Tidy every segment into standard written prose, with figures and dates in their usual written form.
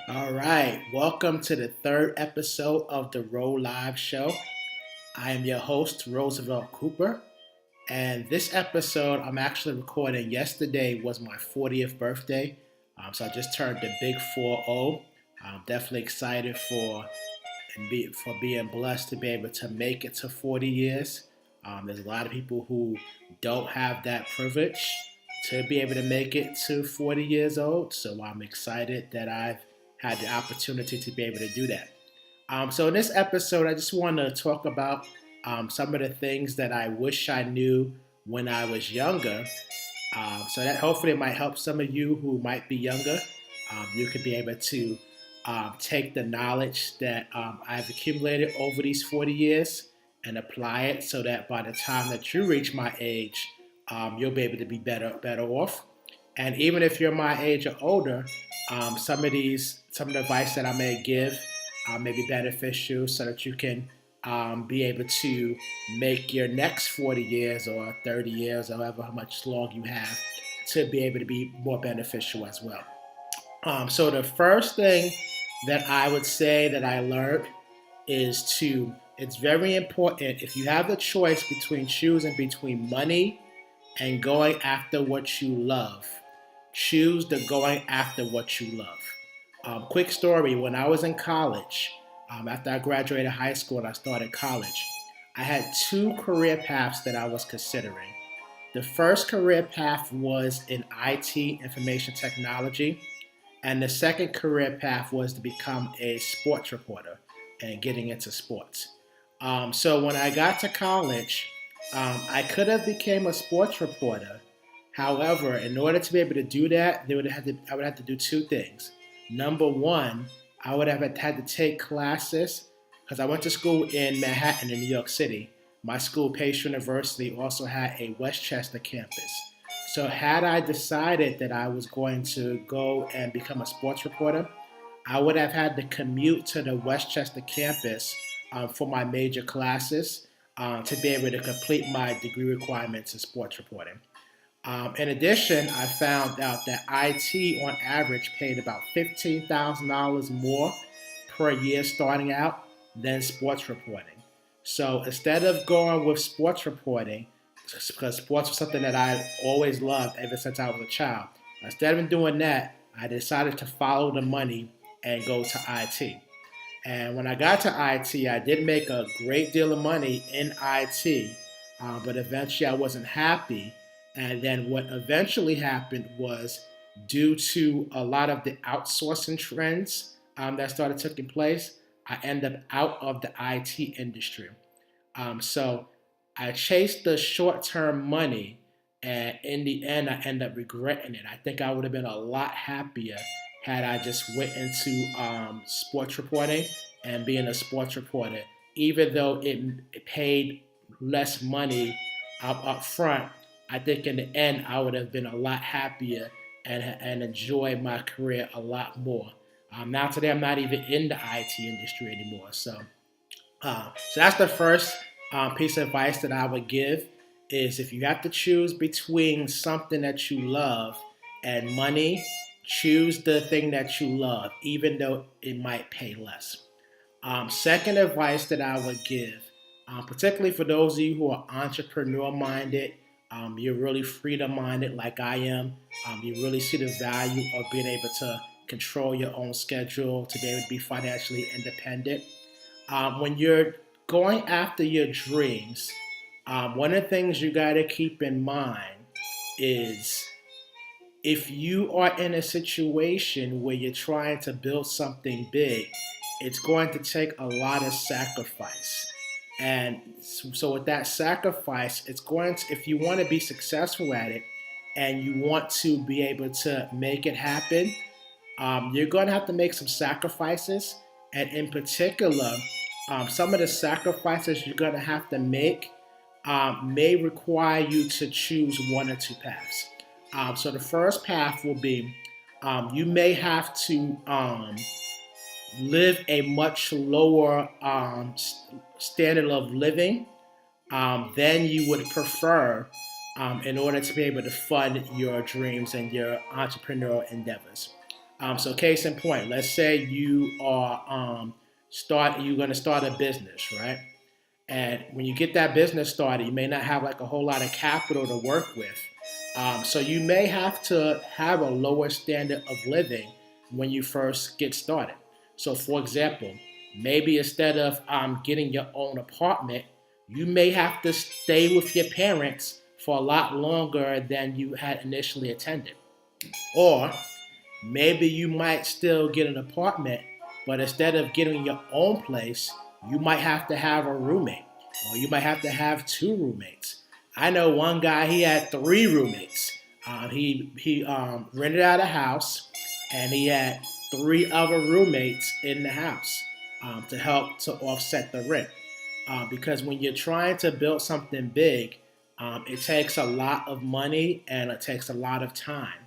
All right, welcome to the third episode of the Roll Live Show. I am your host, Roosevelt Cooper, and this episode I'm actually recording. Yesterday was my 40th birthday, so I just turned the big 4-0. I'm definitely excited for being blessed to be able to make it to 40 years. There's a lot of people who don't have that privilege to be able to make it to 40 years old. So I'm excited that I've had the opportunity to be able to do that. So in this episode, I just want to talk about some of the things that I wish I knew when I was younger. So that hopefully might help some of you who might be younger. You could be able to take the knowledge that I've accumulated over these 40 years and apply it so that by the time that you reach my age, you'll be able to be better off. And even if you're my age or older, some of the advice that I may give may be beneficial so that you can be able to make your next 40 years or 30 years or however much long you have to be able to be more beneficial as well. So the first thing that I would say that I learned is it's very important if you have the choice between choosing between money and going after what you love, choose the going after what you love. Quick story, when I was in college, after I graduated high school and I started college, I had two career paths that I was considering. The first career path was in IT, information technology, and the second career path was to become a sports reporter and getting into sports. So when I got to college, I could have became a sports reporter. However, in order to be able to do that, I would have to do two things. Number one, I would have had to take classes because I went to school in Manhattan in New York City. My school, Pace University, also had a Westchester campus. So had I decided that I was going to go and become a sports reporter, I would have had to commute to the Westchester campus for my major classes to be able to complete my degree requirements in sports reporting. In addition, I found out that IT on average paid about $15,000 more per year starting out than sports reporting. So instead of going with sports reporting, because sports was something that I always loved ever since I was a child, instead of doing that, I decided to follow the money and go to IT. And when I got to IT, I did make a great deal of money in IT, but eventually I wasn't happy. And then what eventually happened was due to a lot of the outsourcing trends that started taking place, I ended up out of the IT industry. So I chased the short-term money, and in the end, I ended up regretting it. I think I would have been a lot happier had I just went into sports reporting and being a sports reporter, even though it paid less money up front. I think in the end, I would have been a lot happier and enjoyed my career a lot more. Now today, I'm not even in the IT industry anymore. So that's the first piece of advice that I would give is if you have to choose between something that you love and money, choose the thing that you love, even though it might pay less. Second advice that I would give, particularly for those of you who are entrepreneur minded, you're really freedom minded like I am. You really see the value of being able to control your own schedule, to be able to be financially independent. When you're going after your dreams, one of the things you got to keep in mind is if you are in a situation where you're trying to build something big, it's going to take a lot of sacrifice. And so with that sacrifice, it's going to, if you want to be successful at it and you want to be able to make it happen, you're going to have to make some sacrifices. And in particular, some of the sacrifices you're going to have to make may require you to choose one or two paths. So the first path will be you may have to live a much lower standard of living than you would prefer in order to be able to fund your dreams and your entrepreneurial endeavors. So case in point, let's say you are you're going to start a business, right? And when you get that business started, you may not have like a whole lot of capital to work with. So you may have to have a lower standard of living when you first get started. So for example, maybe instead of getting your own apartment, you may have to stay with your parents for a lot longer than you had initially intended. Or maybe you might still get an apartment, but instead of getting your own place, you might have to have a roommate, or you might have to have two roommates. I know one guy, he had three roommates. He rented out a house, and he had three other roommates in the house to help to offset the rent. Because when you're trying to build something big, it takes a lot of money and it takes a lot of time.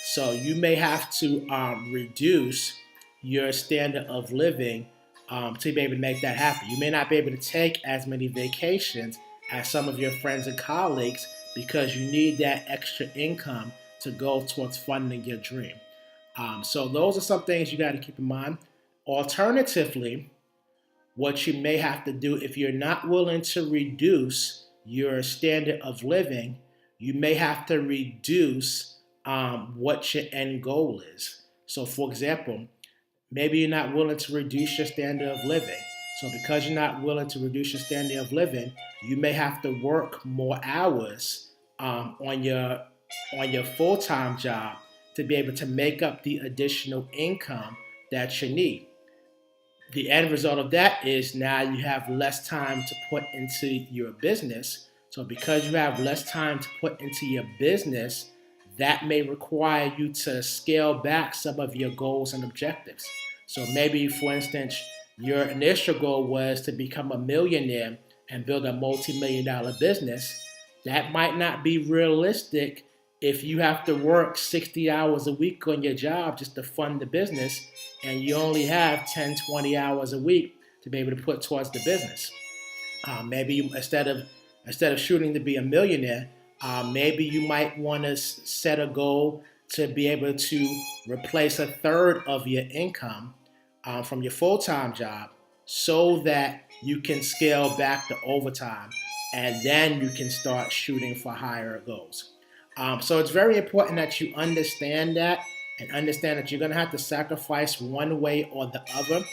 So you may have to reduce your standard of living to be able to make that happen. You may not be able to take as many vacations as some of your friends and colleagues because you need that extra income to go towards funding your dream. So those are some things you got to keep in mind. Alternatively, what you may have to do if you're not willing to reduce your standard of living, you may have to reduce what your end goal is. So, for example, maybe you're not willing to reduce your standard of living. So, because you're not willing to reduce your standard of living, you may have to work more hours on your full-time job to be able to make up the additional income that you need. The end result of that is now you have less time to put into your business. So because you have less time to put into your business, that may require you to scale back some of your goals and objectives. So maybe, for instance, your initial goal was to become a millionaire and build a multi-million dollar business. That might not be realistic if you have to work 60 hours a week on your job just to fund the business and you only have 10, 20 hours a week to be able to put towards the business. Maybe instead of shooting to be a millionaire, maybe you might want to set a goal to be able to replace a third of your income from your full-time job so that you can scale back the overtime and then you can start shooting for higher goals. So it's very important that you understand that and understand that you're going to have to sacrifice one way or the other.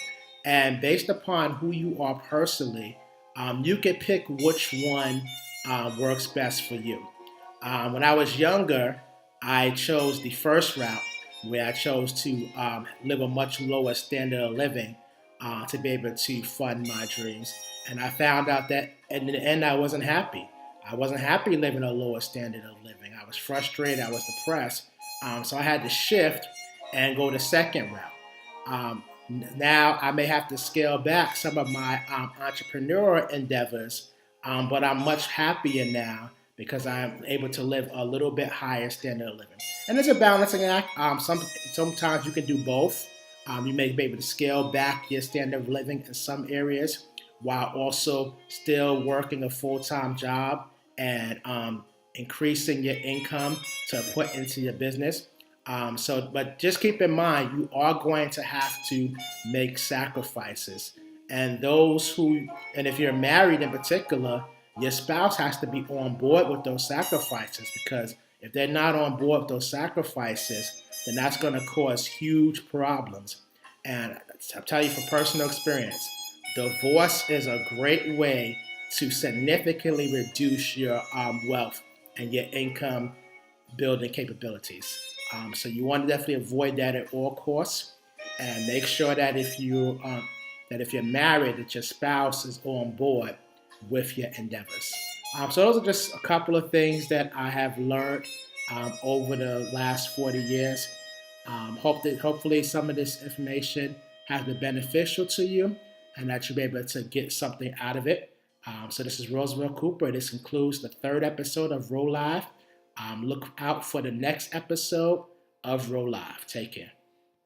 And based upon who you are personally, you can pick which one works best for you. When I was younger, I chose the first route where I chose to live a much lower standard of living to be able to fund my dreams. And I found out that in the end, I wasn't happy. I wasn't happy living a lower standard of living. I was frustrated. I was depressed. So I had to shift and go the second route. Now I may have to scale back some of my entrepreneurial endeavors, but I'm much happier now because I'm able to live a little bit higher standard of living. And it's a balancing act. Sometimes you can do both. You may be able to scale back your standard of living in some areas while also still working a full-time job and increasing your income to put into your business. But just keep in mind, you are going to have to make sacrifices. And if you're married in particular, your spouse has to be on board with those sacrifices because if they're not on board with those sacrifices, then that's going to cause huge problems. And I'll tell you from personal experience, divorce is a great way to significantly reduce your wealth and your income building capabilities. So you want to definitely avoid that at all costs, and make sure that if you're married, that your spouse is on board with your endeavors. So those are just a couple of things that I have learned over the last 40 years. Hopefully some of this information has been beneficial to you and that you'll be able to get something out of it. So this is Roosevelt Cooper. This concludes the third episode of Roll Live. Look out for the next episode of Roll Live. Take care.